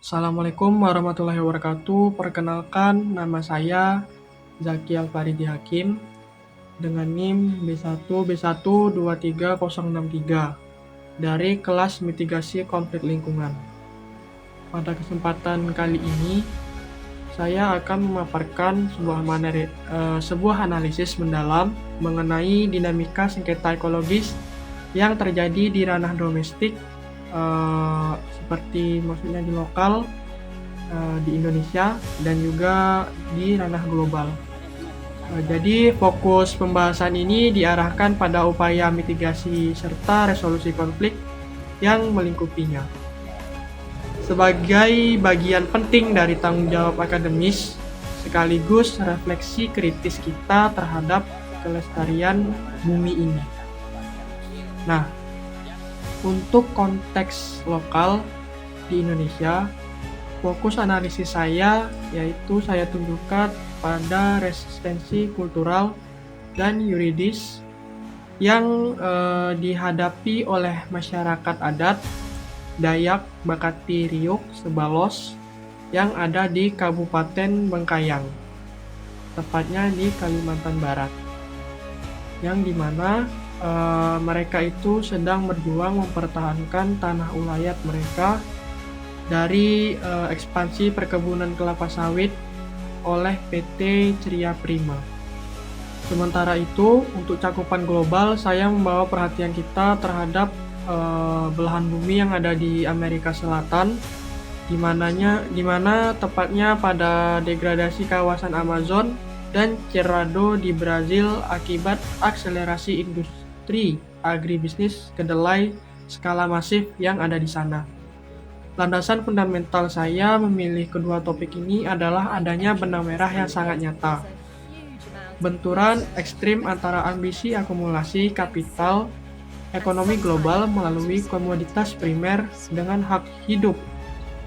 Assalamualaikum warahmatullahi wabarakatuh. Perkenalkan, nama saya Zaki Alfaridi Hakim dengan NIM B1B1236063 dari kelas mitigasi konflik lingkungan. Pada kesempatan kali ini, saya akan memaparkan sebuah analisis mendalam mengenai dinamika sengketa ekologis yang terjadi di ranah domestik, seperti maksudnya di lokal, di Indonesia, dan juga di ranah global. Jadi fokus pembahasan ini diarahkan pada upaya mitigasi serta resolusi konflik yang melingkupinya. Sebagai bagian penting dari tanggung jawab akademis, sekaligus refleksi kritis kita terhadap kelestarian bumi ini. Nah, untuk konteks lokal di Indonesia, fokus analisis saya yaitu saya tunjukkan pada resistensi kultural dan yuridis yang dihadapi oleh masyarakat adat Dayak Bakati Riuk Sebalos yang ada di Kabupaten Bengkayang, tepatnya di Kalimantan Barat, yang dimana mereka itu sedang berjuang mempertahankan tanah ulayat mereka dari ekspansi perkebunan kelapa sawit oleh PT Ceria Prima. Sementara itu, untuk cakupan global, saya membawa perhatian kita terhadap belahan bumi yang ada di Amerika Selatan, di mana tepatnya pada degradasi kawasan Amazon dan Cerrado di Brazil akibat akselerasi industri agribisnis kedelai skala masif yang ada di sana. Landasan fundamental saya memilih kedua topik ini adalah adanya benang merah yang sangat nyata. Benturan ekstrim antara ambisi akumulasi kapital ekonomi global melalui komoditas primer dengan hak hidup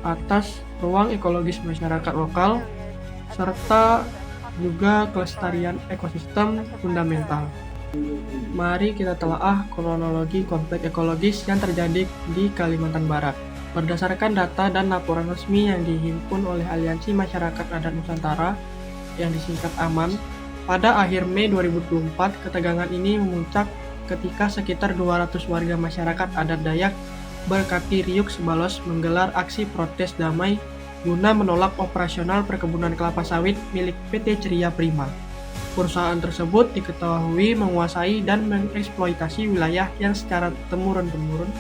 atas ruang ekologis masyarakat lokal, serta juga kelestarian ekosistem fundamental. Mari kita telaah kronologi konflik ekologis yang terjadi di Kalimantan Barat. Berdasarkan data dan laporan resmi yang dihimpun oleh Aliansi Masyarakat Adat Nusantara yang disingkat AMAN, pada akhir Mei 2024, ketegangan ini memuncak ketika sekitar 200 warga masyarakat adat Dayak Bakati Riuk Sebalos menggelar aksi protes damai guna menolak operasional perkebunan kelapa sawit milik PT Ceria Prima. Perusahaan tersebut diketahui menguasai dan mengeksploitasi wilayah yang secara turun-temurun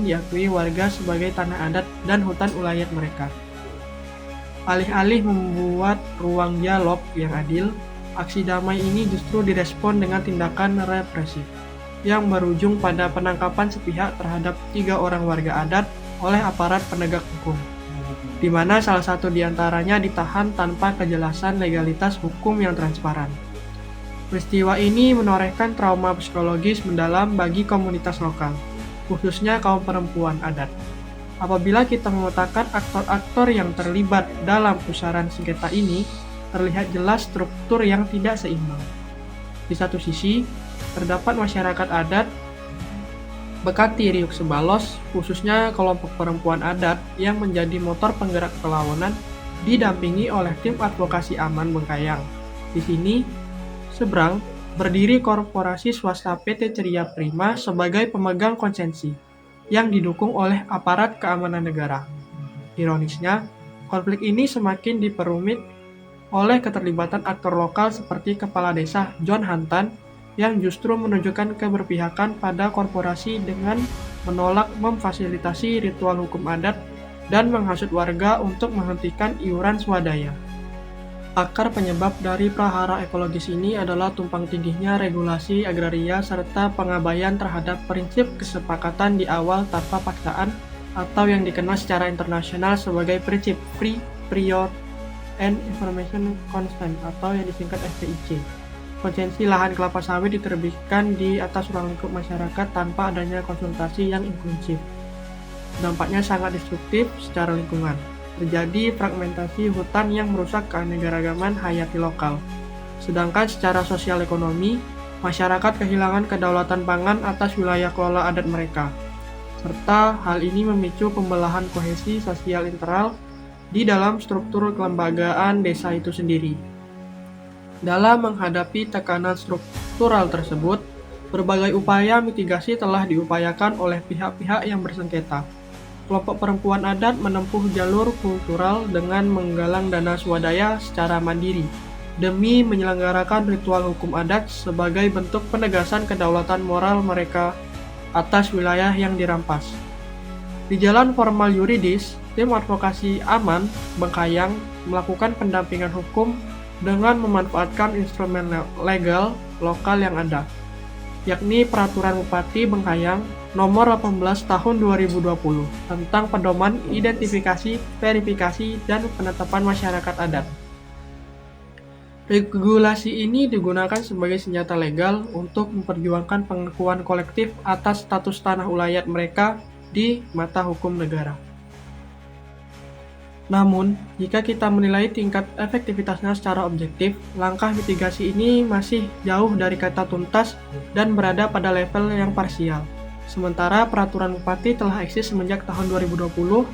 diakui warga sebagai tanah adat dan hutan ulayat mereka. Alih-alih membuat ruang dialog yang adil, aksi damai ini justru direspon dengan tindakan represif yang berujung pada penangkapan sepihak terhadap 3 orang warga adat oleh aparat penegak hukum, di mana salah satu di antaranya ditahan tanpa kejelasan legalitas hukum yang transparan. Peristiwa ini menorehkan trauma psikologis mendalam bagi komunitas lokal, khususnya kaum perempuan adat. Apabila kita memetakan aktor-aktor yang terlibat dalam pusaran sengketa ini, terlihat jelas struktur yang tidak seimbang. Di satu sisi, terdapat masyarakat adat Bakati Riuk Sebalos, khususnya kelompok perempuan adat yang menjadi motor penggerak perlawanan, didampingi oleh tim advokasi aman Bengkayang. Di sini, seberang, berdiri korporasi swasta PT Ceria Prima sebagai pemegang konsensi, yang didukung oleh aparat keamanan negara. Ironisnya, konflik ini semakin diperumit oleh keterlibatan aktor lokal seperti Kepala Desa John Hantan yang justru menunjukkan keberpihakan pada korporasi dengan menolak memfasilitasi ritual hukum adat dan menghasut warga untuk menghentikan iuran swadaya. Akar penyebab dari prahara ekologis ini adalah tumpang tindihnya regulasi agraria serta pengabaian terhadap prinsip kesepakatan di awal tanpa paksaan atau yang dikenal secara internasional sebagai prinsip Free, Prior, and Information Consent atau yang disingkat FPIC. Konsensi lahan kelapa sawit diterbitkan di atas ruang lingkup masyarakat tanpa adanya konsultasi yang inklusif. Dampaknya sangat destruktif secara lingkungan. Terjadi fragmentasi hutan yang merusak keanekaragaman hayati lokal. Sedangkan secara sosial ekonomi, masyarakat kehilangan kedaulatan pangan atas wilayah kelola adat mereka. serta hal ini memicu pembelahan kohesi sosial internal di dalam struktur kelembagaan desa itu sendiri. Dalam menghadapi tekanan struktural tersebut, berbagai upaya mitigasi telah diupayakan oleh pihak-pihak yang bersengketa. Kelompok perempuan adat menempuh jalur kultural dengan menggalang dana swadaya secara mandiri demi menyelenggarakan ritual hukum adat sebagai bentuk penegasan kedaulatan moral mereka atas wilayah yang dirampas. Di jalan formal yuridis, tim advokasi Aman Bengkayang melakukan pendampingan hukum dengan memanfaatkan instrumen legal lokal yang ada, yakni Peraturan Bupati Bengkayang Nomor 18 Tahun 2020 tentang pedoman identifikasi, verifikasi, dan penetapan masyarakat adat. Regulasi ini digunakan sebagai senjata legal untuk memperjuangkan pengakuan kolektif atas status tanah ulayat mereka di mata hukum negara. Namun, jika kita menilai tingkat efektivitasnya secara objektif, langkah mitigasi ini masih jauh dari kata tuntas dan berada pada level yang parsial. Sementara peraturan bupati telah eksis semenjak tahun 2020,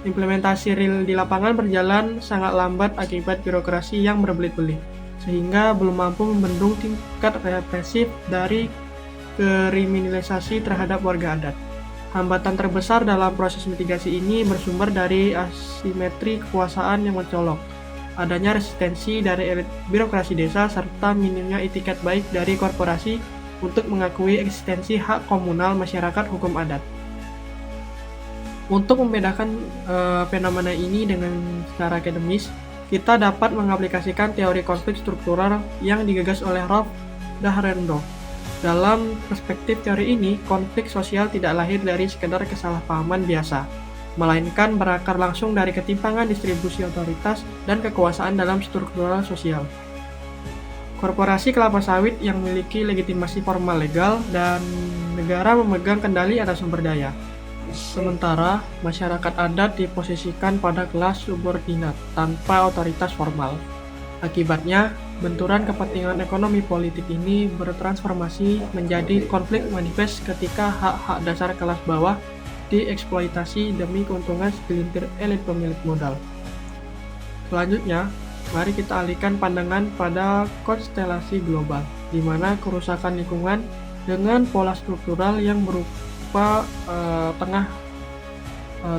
implementasi real di lapangan berjalan sangat lambat akibat birokrasi yang berbelit-belit, sehingga belum mampu membendung tingkat represif dari kriminalisasi terhadap warga adat. Hambatan terbesar dalam proses mitigasi ini bersumber dari asimetri kekuasaan yang mencolok, adanya resistensi dari elit birokrasi desa, serta minimnya itikat baik dari korporasi untuk mengakui eksistensi hak komunal masyarakat hukum adat. Untuk membedakan fenomena ini dengan secara akademis, kita dapat mengaplikasikan teori konflik struktural yang digagas oleh Rolf Dahrendorf. Dalam perspektif teori ini, konflik sosial tidak lahir dari sekedar kesalahpahaman biasa, melainkan berakar langsung dari ketimpangan distribusi otoritas dan kekuasaan dalam struktural sosial. Korporasi kelapa sawit yang memiliki legitimasi formal legal dan negara memegang kendali atas sumber daya. Sementara, masyarakat adat diposisikan pada kelas subordinat tanpa otoritas formal. Akibatnya, benturan kepentingan ekonomi politik ini bertransformasi menjadi konflik manifest ketika hak-hak dasar kelas bawah dieksploitasi demi keuntungan segelintir elit pemilik modal. Selanjutnya, mari kita alihkan pandangan pada konstelasi global, di mana kerusakan lingkungan dengan pola struktural yang berupa tengah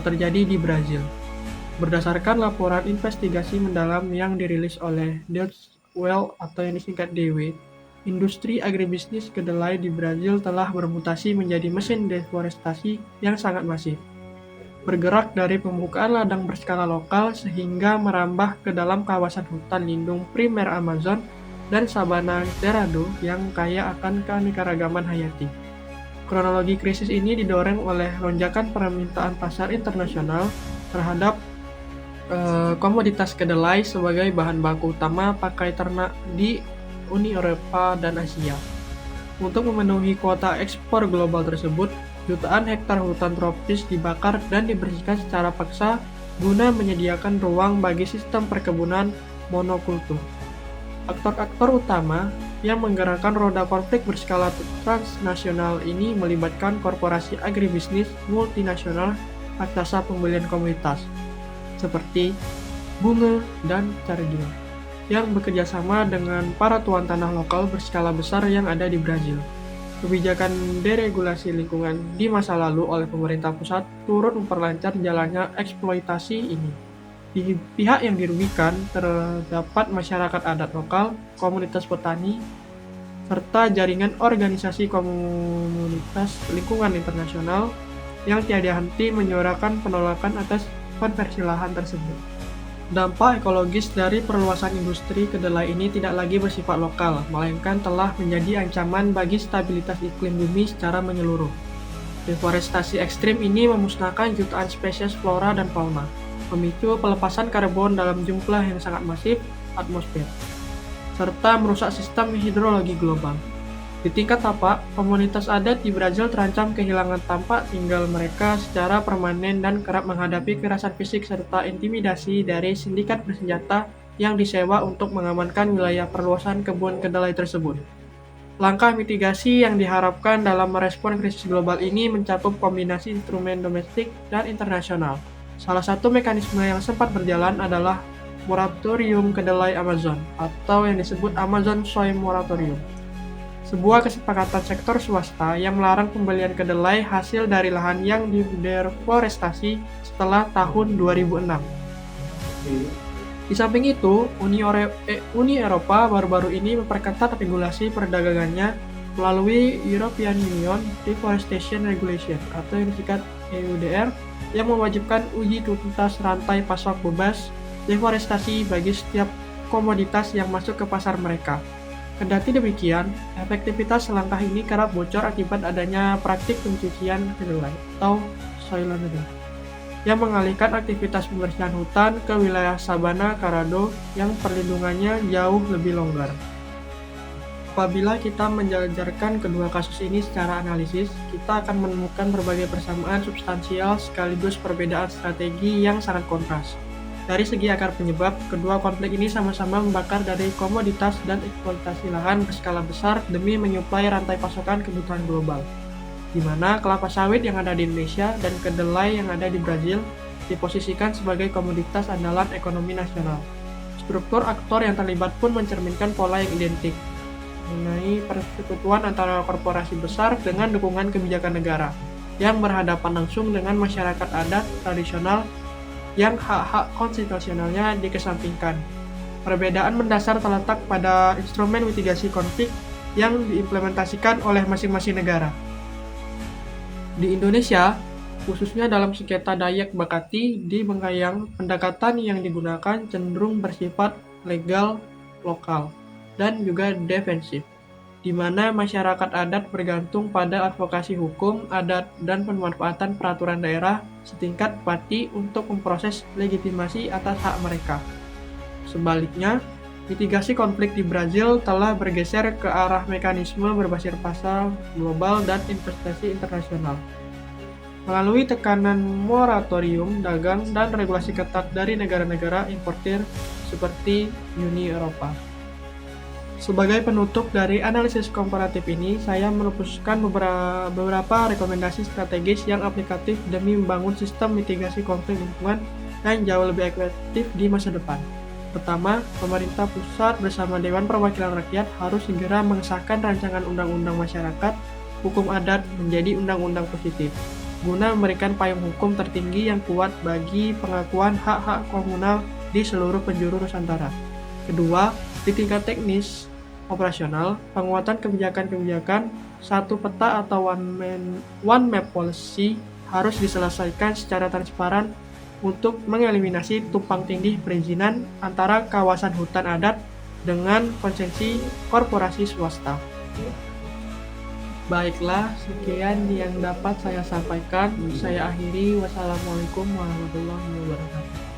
terjadi di Brazil. Berdasarkan laporan investigasi mendalam yang dirilis oleh Deutsche Welle atau yang disingkat DW, industri agribisnis kedelai di Brazil telah bermutasi menjadi mesin deforestasi yang sangat masif. Bergerak dari pembukaan ladang berskala lokal sehingga merambah ke dalam kawasan hutan lindung primer Amazon dan sabana Cerrado yang kaya akan keanekaragaman hayati. Kronologi krisis ini didorong oleh lonjakan permintaan pasar internasional terhadap komoditas kedelai sebagai bahan baku utama pakai ternak di Uni Eropa dan Asia. Untuk memenuhi kuota ekspor global tersebut, jutaan hektar hutan tropis dibakar dan dibersihkan secara paksa guna menyediakan ruang bagi sistem perkebunan monokultur. Aktor-aktor utama yang menggerakkan roda konflik berskala transnasional ini melibatkan korporasi agribisnis multinasional raksasa pembelian komoditas seperti Bunge dan Cargill yang bekerjasama dengan para tuan tanah lokal berskala besar yang ada di Brazil. Kebijakan deregulasi lingkungan di masa lalu oleh pemerintah pusat turut memperlancar jalannya eksploitasi ini. Di pihak yang dirugikan terdapat masyarakat adat lokal, komunitas petani, serta jaringan organisasi komunitas lingkungan internasional yang tiada henti menyuarakan penolakan atas konversi lahan tersebut. Dampak ekologis dari perluasan industri kedelai ini tidak lagi bersifat lokal, melainkan telah menjadi ancaman bagi stabilitas iklim bumi secara menyeluruh. Deforestasi ekstrim ini memusnahkan jutaan spesies flora dan fauna, memicu pelepasan karbon dalam jumlah yang sangat masif atmosfer, serta merusak sistem hidrologi global. Di tingkat tapak, komunitas adat di Brazil terancam kehilangan tempat tinggal mereka secara permanen dan kerap menghadapi kekerasan fisik serta intimidasi dari sindikat bersenjata yang disewa untuk mengamankan wilayah perluasan kebun kedelai tersebut. Langkah mitigasi yang diharapkan dalam merespon krisis global ini mencakup kombinasi instrumen domestik dan internasional. Salah satu mekanisme yang sempat berjalan adalah moratorium kedelai Amazon atau yang disebut Amazon Soy Moratorium. Sebuah kesepakatan sektor swasta yang melarang pembelian kedelai hasil dari lahan yang dideforestasi setelah tahun 2006. Di samping itu, Uni Eropa baru-baru ini memperketat regulasi perdagangannya melalui European Union Deforestation Regulation atau yang disingkat EUDR yang mewajibkan uji tuntas rantai pasok bebas deforestasi bagi setiap komoditas yang masuk ke pasar mereka. Kendati demikian, efektivitas langkah ini kerap bocor akibat adanya praktik pencucian kedelai atau soil landfill yang mengalihkan aktivitas pembersihan hutan ke wilayah sabana Cerrado yang perlindungannya jauh lebih longgar. Apabila kita menjajarkan kedua kasus ini secara analisis, kita akan menemukan berbagai persamaan substansial sekaligus perbedaan strategi yang sangat kontras. Dari segi akar penyebab, kedua konflik ini sama-sama membakar dari komoditas dan eksploitasi lahan berskala besar demi menyuplai rantai pasokan kebutuhan global, di mana kelapa sawit yang ada di Indonesia dan kedelai yang ada di Brazil diposisikan sebagai komoditas andalan ekonomi nasional. Struktur aktor yang terlibat pun mencerminkan pola yang identik, mengenai persekutuan antara korporasi besar dengan dukungan kebijakan negara, yang berhadapan langsung dengan masyarakat adat tradisional yang hak-hak konstitusionalnya dikesampingkan. Perbedaan mendasar terletak pada instrumen mitigasi konflik yang diimplementasikan oleh masing-masing negara. Di Indonesia, khususnya dalam sengketa Dayak Bakati di Bengkayang, pendekatan yang digunakan cenderung bersifat legal lokal dan juga defensif, di mana masyarakat adat bergantung pada advokasi hukum adat dan pemanfaatan peraturan daerah setingkat bupati untuk memproses legitimasi atas hak mereka. Sebaliknya, mitigasi konflik di Brazil telah bergeser ke arah mekanisme berbasis pasar global dan investasi internasional. Melalui tekanan moratorium dagang dan regulasi ketat dari negara-negara importir seperti Uni Eropa. Sebagai penutup dari analisis komparatif ini, saya merumuskan beberapa rekomendasi strategis yang aplikatif demi membangun sistem mitigasi konflik lingkungan yang jauh lebih efektif di masa depan. Pertama, pemerintah pusat bersama Dewan Perwakilan Rakyat harus segera mengesahkan rancangan undang-undang masyarakat hukum adat menjadi undang-undang positif, guna memberikan payung hukum tertinggi yang kuat bagi pengakuan hak-hak komunal di seluruh penjuru Nusantara. Kedua, di tingkat teknis operasional, penguatan kebijakan-kebijakan satu peta atau one map policy harus diselesaikan secara transparan untuk mengeliminasi tumpang tindih perizinan antara kawasan hutan adat dengan konsesi korporasi swasta. Baiklah, sekian yang dapat saya sampaikan. Saya akhiri. Wassalamualaikum warahmatullahi wabarakatuh.